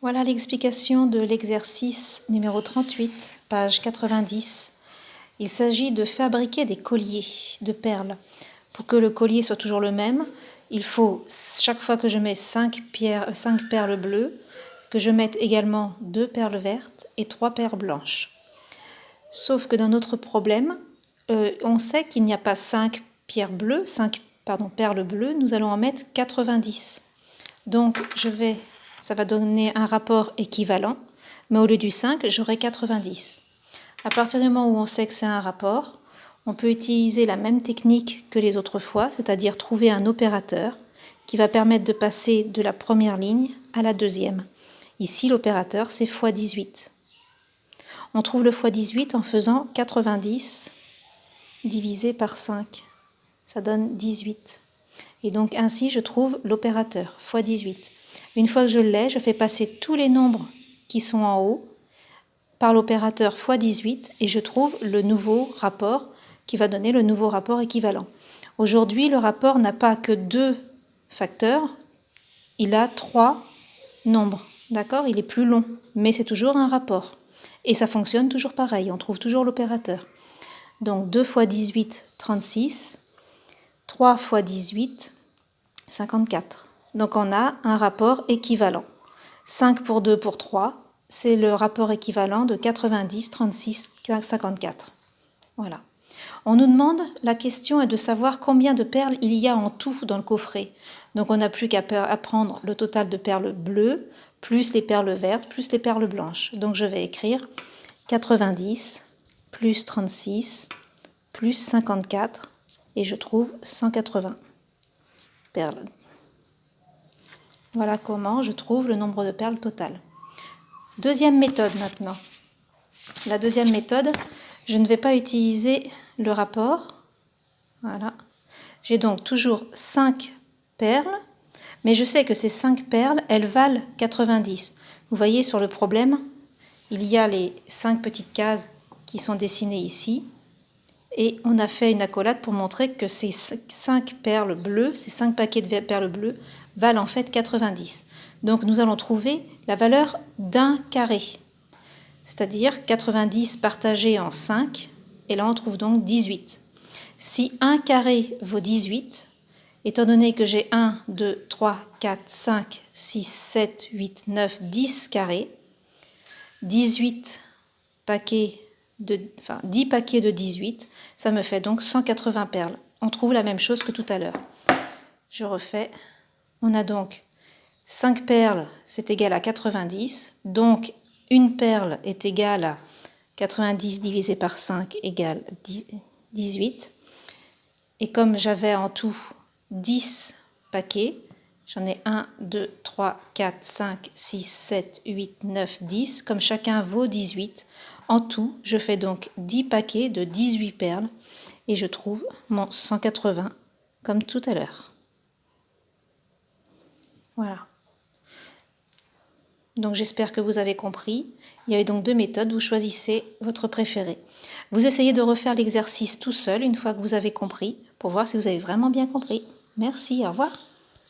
Voilà l'explication de l'exercice numéro 38, page 90. Il s'agit de fabriquer des colliers de perles. Pour que le collier soit toujours le même, il faut, chaque fois que je mets 5 perles bleues, que je mette également 2 perles vertes et 3 perles blanches. Sauf que dans notre problème, on sait qu'il n'y a pas 5 perles bleues, nous allons en mettre 90. Donc ça va donner un rapport équivalent, mais au lieu du 5, j'aurai 90. À partir du moment où on sait que c'est un rapport, on peut utiliser la même technique que les autres fois, c'est-à-dire trouver un opérateur qui va permettre de passer de la première ligne à la deuxième. Ici, l'opérateur, c'est x18. On trouve le x18 en faisant 90 divisé par 5. Ça donne 18. Et donc ainsi, je trouve l'opérateur x18. Une fois que je l'ai, je fais passer tous les nombres qui sont en haut par l'opérateur x18 et je trouve le nouveau rapport qui va donner le nouveau rapport équivalent. Aujourd'hui, le rapport n'a pas que 2 facteurs, il a 3 nombres. D'accord ? Il est plus long, mais c'est toujours un rapport. Et ça fonctionne toujours pareil, on trouve toujours l'opérateur. Donc 2 x 18, 36. 3 x 18, 54. Donc on a un rapport équivalent. 5 pour 2 pour 3, c'est le rapport équivalent de 90, 36, 54. Voilà. On nous demande, la question est de savoir combien de perles il y a en tout dans le coffret. Donc on n'a plus qu'à prendre le total de perles bleues, plus les perles vertes, plus les perles blanches. Donc je vais écrire 90 plus 36 plus 54 et je trouve 180 perles. Voilà comment je trouve le nombre de perles total. Deuxième méthode maintenant. La deuxième méthode, je ne vais pas utiliser le rapport. Voilà. J'ai donc toujours 5 perles, mais je sais que ces 5 perles, elles valent 90. Vous voyez sur le problème, il y a les 5 petites cases qui sont dessinées ici. Et on a fait une accolade pour montrer que ces 5 perles bleues, ces 5 paquets de perles bleues, valent en fait 90. Donc nous allons trouver la valeur d'un carré, c'est-à-dire 90 partagé en 5, et là on trouve donc 18. Si un carré vaut 18, étant donné que j'ai 1, 2, 3, 4, 5, 6, 7, 8, 9, 10 carrés, 10 paquets de 18, ça me fait donc 180 perles. On trouve la même chose que tout à l'heure. Je refais. On a donc 5 perles, c'est égal à 90. Donc, une perle est égale à 90 divisé par 5 égale 18. Et comme j'avais en tout 10 paquets, j'en ai 1, 2, 3, 4, 5, 6, 7, 8, 9, 10. Comme chacun vaut 18, en tout, je fais donc 10 paquets de 18 perles et je trouve mon 180 comme tout à l'heure. Voilà. Donc j'espère que vous avez compris. Il y avait donc 2 méthodes, vous choisissez votre préférée. Vous essayez de refaire l'exercice tout seul une fois que vous avez compris pour voir si vous avez vraiment bien compris. Merci, au revoir.